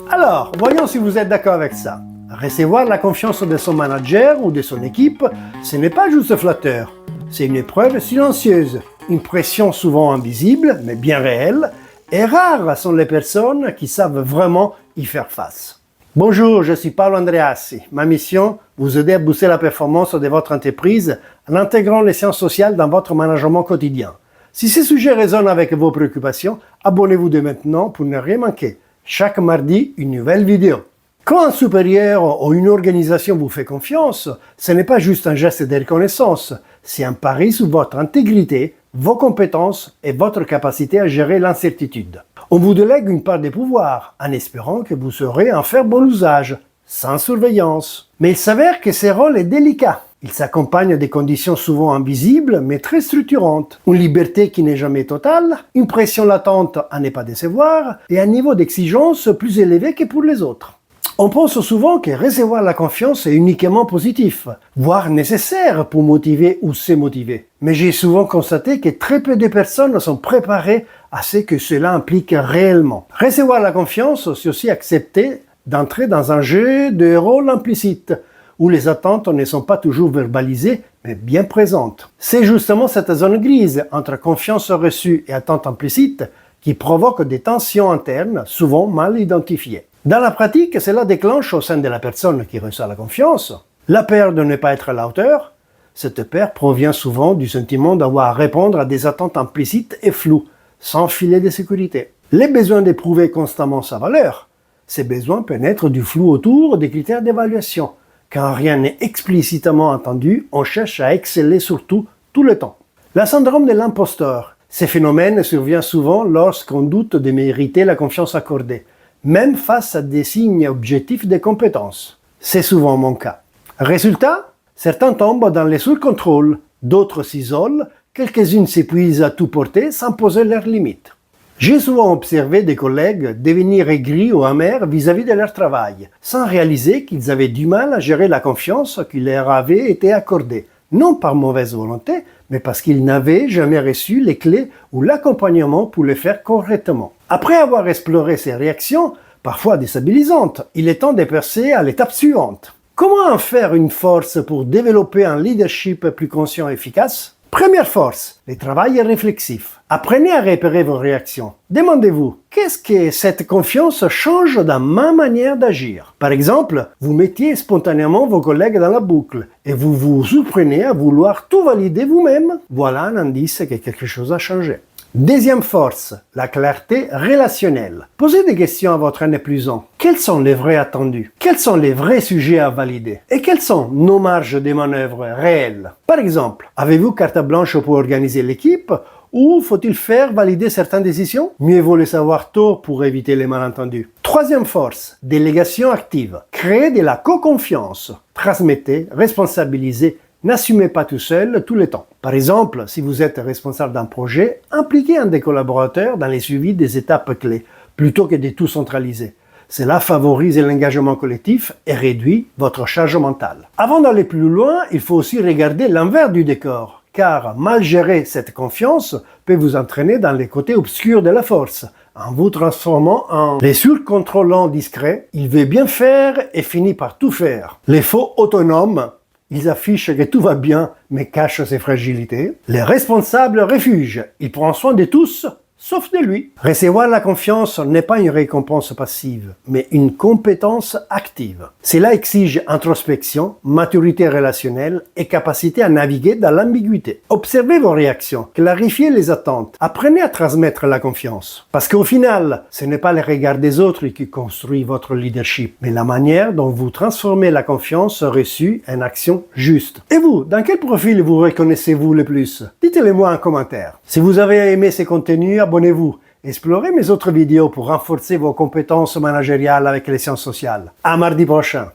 Alors, voyons si vous êtes d'accord avec ça. Recevoir la confiance de son manager ou de son équipe, ce n'est pas juste flatteur. C'est une épreuve silencieuse, une pression souvent invisible, mais bien réelle, et rares sont les personnes qui savent vraiment y faire face. Bonjour, je suis Paolo Andreassi. Ma mission, vous aider à booster la performance de votre entreprise en intégrant les sciences sociales dans votre management quotidien. Si ces sujets résonnent avec vos préoccupations, abonnez-vous dès maintenant pour ne rien manquer. Chaque mardi, une nouvelle vidéo. Quand un supérieur ou une organisation vous fait confiance, ce n'est pas juste un geste de reconnaissance, c'est un pari sur votre intégrité, vos compétences et votre capacité à gérer l'incertitude. On vous délègue une part des pouvoirs, en espérant que vous saurez en faire bon usage, sans surveillance. Mais il s'avère que ce rôle est délicat. Il s'accompagne des conditions souvent invisibles, mais très structurantes. Une liberté qui n'est jamais totale, une pression latente à ne pas décevoir, et un niveau d'exigence plus élevé que pour les autres. On pense souvent que recevoir la confiance est uniquement positif, voire nécessaire pour motiver ou se motiver. Mais j'ai souvent constaté que très peu de personnes sont préparées à ce que cela implique réellement. Recevoir la confiance, c'est aussi accepter d'entrer dans un jeu de rôle implicite, où les attentes ne sont pas toujours verbalisées, mais bien présentes. C'est justement cette zone grise entre confiance reçue et attente implicite qui provoque des tensions internes, souvent mal identifiées. Dans la pratique, cela déclenche au sein de la personne qui reçoit la confiance la peur de ne pas être à la hauteur. Cette peur provient souvent du sentiment d'avoir à répondre à des attentes implicites et floues, sans filet de sécurité. Les besoins d'éprouver constamment sa valeur. Ces besoins peuvent être du flou autour des critères d'évaluation. Quand rien n'est explicitement entendu, on cherche à exceller surtout tout le temps. Le syndrome de l'imposteur. Ces phénomènes surviennent souvent lorsqu'on doute de mériter la confiance accordée, même face à des signes objectifs de compétences. C'est souvent mon cas. Résultat, certains tombent dans les sous-contrôles, d'autres s'isolent, quelques-unes s'épuisent à tout porter sans poser leurs limites. J'ai souvent observé des collègues devenir aigris ou amers vis-à-vis de leur travail, sans réaliser qu'ils avaient du mal à gérer la confiance qui leur avait été accordée, non par mauvaise volonté, mais parce qu'ils n'avaient jamais reçu les clés ou l'accompagnement pour le faire correctement. Après avoir exploré ces réactions, parfois déstabilisantes, il est temps de passer à l'étape suivante. Comment en faire une force pour développer un leadership plus conscient et efficace? Première force, le travail réflexif. Apprenez à repérer vos réactions. Demandez-vous, qu'est-ce que cette confiance change dans ma manière d'agir? Par exemple, vous mettiez spontanément vos collègues dans la boucle et vous vous surprenez à vouloir tout valider vous-même. Voilà un indice que quelque chose a changé. Deuxième force, la clarté relationnelle. Posez des questions à votre N+1. Quels sont les vrais attendus? Quels sont les vrais sujets à valider? Et quelles sont nos marges de manœuvre réelles? Par exemple, avez-vous carte blanche pour organiser l'équipe ou faut-il faire valider certaines décisions? Mieux vaut le savoir tôt pour éviter les malentendus. Troisième force, délégation active. Créez de la co-confiance. Transmettez, responsabilisez. N'assumez pas tout seul tout le temps. Par exemple, si vous êtes responsable d'un projet, impliquez un des collaborateurs dans les suivis des étapes clés, plutôt que de tout centraliser. Cela favorise l'engagement collectif et réduit votre charge mentale. Avant d'aller plus loin, il faut aussi regarder l'envers du décor, car mal gérer cette confiance peut vous entraîner dans les côtés obscurs de la force, en vous transformant en les surcontrôlants discrets. Il veut bien faire et finit par tout faire. Les faux autonomes. Ils affichent que tout va bien, mais cachent ses fragilités. Les responsables refuges. Il prend soin de tous, sauf de lui. Recevoir la confiance n'est pas une récompense passive, mais une compétence active. Cela exige introspection, maturité relationnelle et capacité à naviguer dans l'ambiguïté. Observez vos réactions, clarifiez les attentes, apprenez à transmettre la confiance. Parce qu'au final, ce n'est pas le regard des autres qui construit votre leadership, mais la manière dont vous transformez la confiance reçue en action juste. Et vous, dans quel profil vous reconnaissez-vous le plus? Dites-le-moi en commentaire. Si vous avez aimé ces contenus, abonnez-vous. Explorez mes autres vidéos pour renforcer vos compétences managériales avec les sciences sociales. À mardi prochain.